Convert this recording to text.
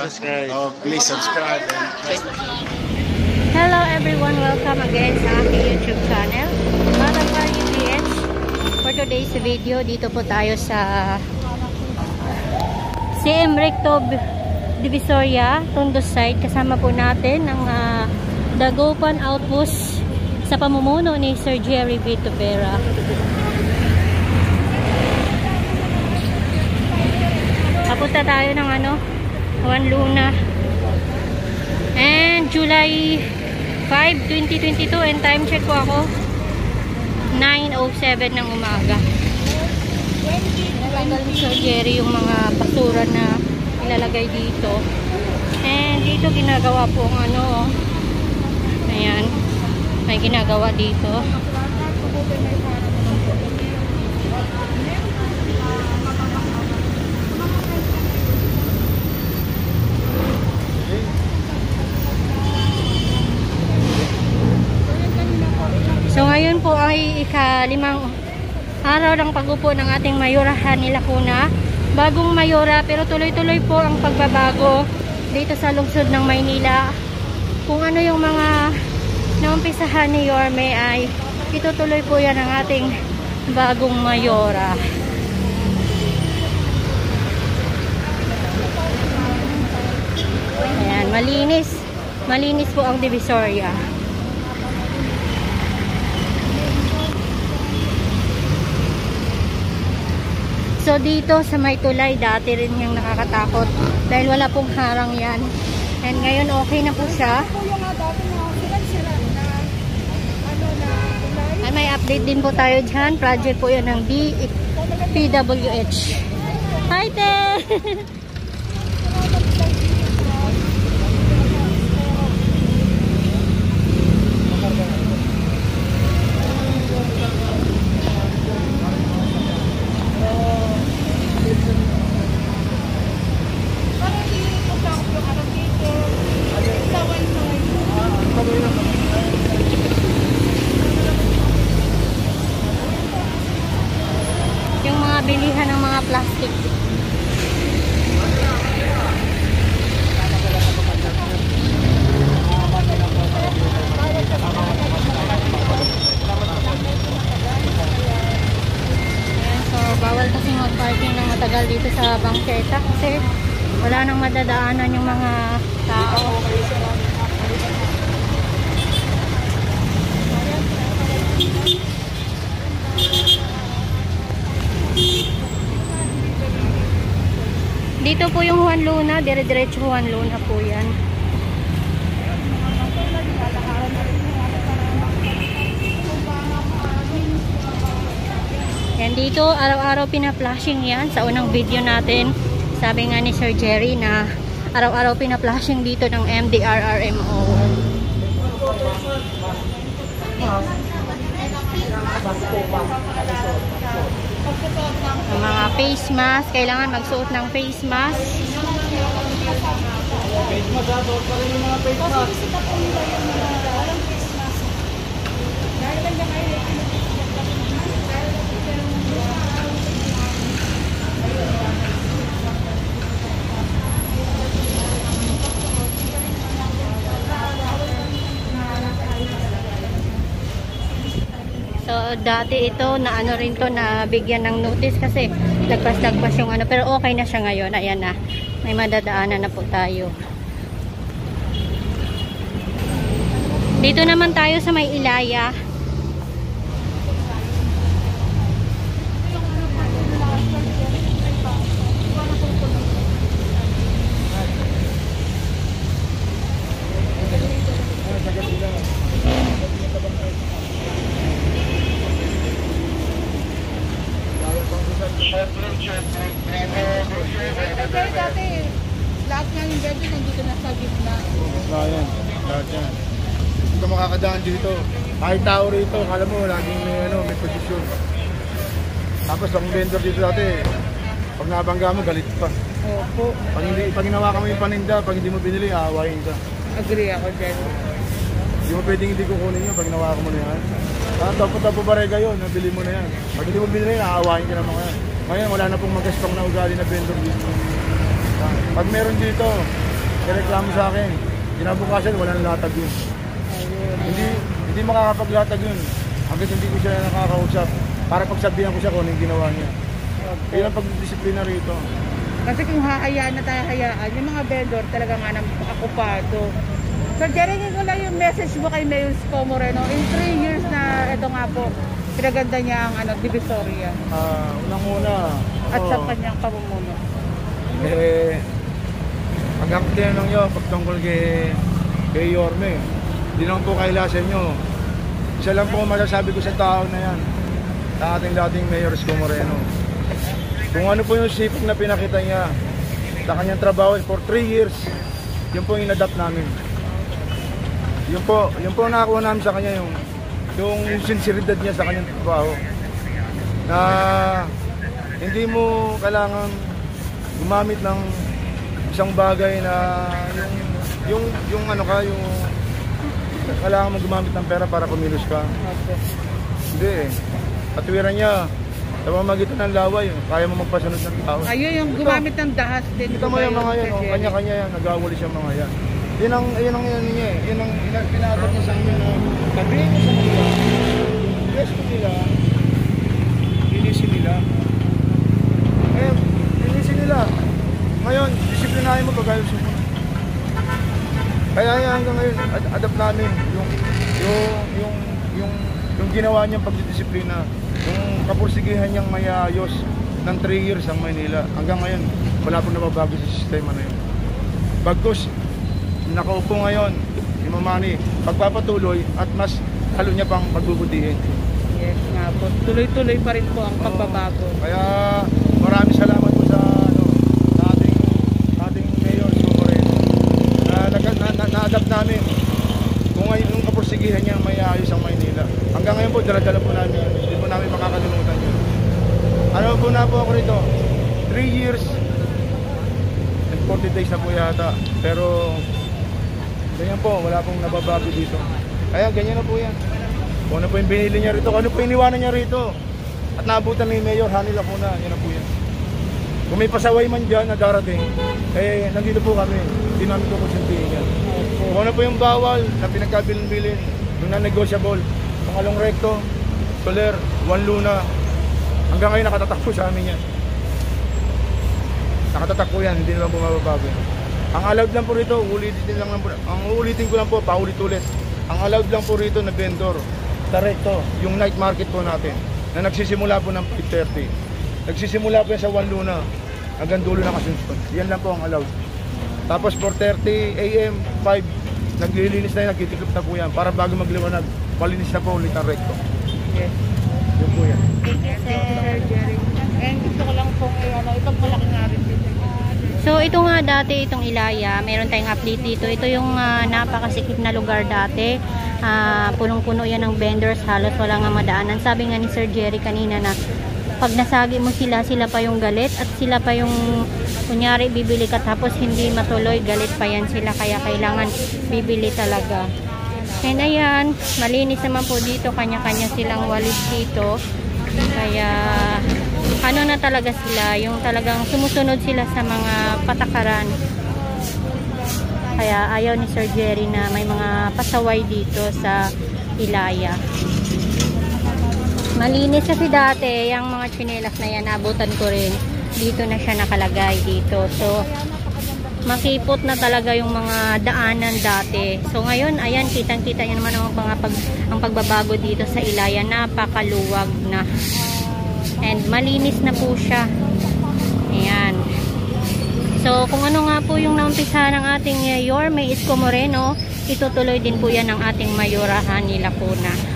subscribe. Oh, please subscribe. Hello everyone, welcome again sa aking YouTube channel, Matapari PH. For today's video, dito po tayo sa CM Recto Divisoria, Tondo site. Kasama po natin ang Dagupan Outpost sa pamumuno ni Sir Jerry Vitupera. Papunta tayo ng Juan Luna. And July 5, 2022, and time check po ako 9:07 ng umaga. Nilagay ni Sir Jerry yung mga basura na ilalagay dito. And dito ginagawa po ang ayan, may ginagawa dito. So ngayon po ay ika-5 araw ng pag-upo ng ating Mayorahan ni Lacuna. Bagong mayora pero tuloy-tuloy po ang pagbabago dito sa lungsod ng Maynila. Kung ano yung mga naumpisahan ni Yorme ay itutuloy po yan ang ating bagong mayora. Ayan, malinis po ang Divisoria. So dito sa may tulay, dati rin yung nakakatakot dahil wala pong harang yan. And ngayon okay na po siya. Ay, may update din po tayo dyan. Project po yan ng DPWH. Hi te! Yung mga bilihan ng mga plastic. Ayan, so bawal kasi mag-parking ng matagal dito sa bangketa kasi wala nang madadaanan yung mga tao. Dito po yung Juan Luna, dire-diretso Juan Luna po yan. Yan dito, araw-araw pina-flashing yan. Sa unang video natin, sabi nga ni Sir Jerry na araw-araw pina-flashing dito ng MDRRMO. Ang mga face mask, kailangan magsuot ng face mask. Face mask, suot pa rin yung mga face mask. So dati ito na rin to na bigyan ng notice kasi lagpas-lagpas yung pero okay na siya ngayon. Ayan na, may madadaanan na po tayo. Dito naman tayo sa may Ilaya. Dati, lahat nga yung bedroom nandito na sa gitna. Ayan, lahat yan. Hindi ka makakadaan dito. Kahit tao rito, kala mo laging may posisyon. Tapos ang vendor dito dati, pag nabangga mo, galit pa. Opo. Pag hinawakan mo yung paninda, pag hindi mo binili, aawain ka. Agree ako dyan. Hindi mo pwedeng hindi kukunin yun pag hinawakan mo na yan. Tapo barega yun, nabili mo na yan. Pag hindi mo binili, aawain ka naman yan. Ngayon, wala na pong magastong na ugali na vendor dito. Pag meron dito, nireklamo sa akin. Kinabukasan, walang latag yun. Hindi makakapaglatag yun. Hanggang hindi ko siya nakakausap. Para pagsabihan ko siya kung ano yung ginawa niya. Kaya ang pagdisiplina rito. Kasi kung hahayaan na tayo hayaan, yung mga vendor talaga nga nang akupado. So, Jerry, ko lang yung message mo kay Mayor Isko Moreno. In 3 years na ito nga po, pinaganda niya ang Divisoria. Unang-una. At sa kanyang pamumuno. Hanggang tinanong nyo, pagtungkol kay Yorme, hindi naman po kailasan nyo. Isa lang po masasabi ko sa tao na yan, sa ating dating Mayor Isko Moreno. Kung ano po yung sipag na pinakita niya sa kanyang trabaho for 3 years, yun po yung in-adapt namin. Yun po nakakuha namin sa kanya yung sinseridad niya sa kanyang trabaho. Na hindi mo kailangan gumamit ng isang bagay na yung kailangan mo gumamit ng pera para kumilos ka. Hindi eh. Katwiran niya, sa pamamagitan ng laway, kaya mo magpasunod ng tao. Ayun, yung gumamit ng dahas din. Kita mo yung mga yan, kanya-kanya yan, nag-awalis yung mga yan. Yun ang niya eh. Yun ang pinatag niya sa inyo na sabihin niya sa kanila. Resto nila, linisin nila. Linisin nila. Ngayon, disiplinahin mo pag-ayos mo. Kaya hanggang ngayon, adapt namin yung ginawa niyang pagdidisiplina, yung kapursigihan niyang mayayos ng 3 years ang Maynila. Hanggang ngayon, wala pong nababago sa sistema na yun. Bagkus, nakaupo ngayon, si Mamani, pagpapatuloy at mas halo niya pang pagbubutihin. Yes nga po, tuloy-tuloy pa rin po ang pagbabago. Kaya maraming salamat po sa ating Mayor Isko Moreno na-adapt namin kung ngayon yung kapursigihan niya may ayos ang Maynila. Hanggang ngayon po, dala-dala po namin yun. Hindi po namin makakalimutan yun. Ano po na po ako rito? 3 years and 40 days na po yata. Pero ganyan po, wala pong nababago dito. Kaya ganyan na po yan. Kung ano po yung binili niya rito, kung ano po yung iniwanan niya rito. At naabutan ni Mayor Hani Lacuna, yan na po yan. Kung may pasaway man dyan na darating, nandito po kami. Hindi namin ko konsintihin yan. Kung ano po yung bawal na pinagkabilin-bilin, yung non-negotiable, pangalong recto, Soler, Juan Luna, hanggang ngayon nakatatak po sa amin yan. Nakatatak po yan, hindi naman bumababago. Ang allowed lang po rito, uulitin ko lang po, paulit-ulit. Ang allowed lang po rito na vendor, direkto, yung night market po natin, na nagsisimula po ng 5:30. Nagsisimula po yan sa Juan Luna, hanggang dulo ng Asuncion. Yan lang po ang allowed. Tapos 4:30 AM, 5, naglilinis na yan, nagtitiklop na po yan. Para bago magliwanag, malinis na po ulit ang recto. Yes. Yun po yan. Thank you, Sir Jerry. And gusto ko lang pong ipagmalaki nga rin dito. So ito nga dati, itong Ilaya, meron tayong update dito. Ito yung napakasikip na lugar dati. Punong-puno yan ng vendors, halos wala nga madaanan. Sabi nga ni Sir Jerry kanina na pag nasagi mo sila pa yung galit at sila pa yung kunyari bibili ka tapos hindi matuloy, galit pa yan sila, kaya kailangan bibili talaga. And ayan, malinis naman po dito, kanya-kanya silang walis dito, kaya ano na talaga sila, yung talagang sumusunod sila sa mga patakaran. Kaya ayaw ni Sir Jerry na may mga pasaway dito sa Ilaya. Malinis kasi dati, yung mga tsinelas na yan, abutan ko rin. Dito na siya nakalagay dito. So, makipot na talaga yung mga daanan dati. So, ngayon, ayan, kitang-kita nyo naman ang pagbabago dito sa Ilaya. Napakaluwag na. And malinis na po siya. Ayan. So, kung ano nga po yung naumpisa ng ating Yorme Isko Moreno, itutuloy din po yan ng ating Mayor Hani Lacuna.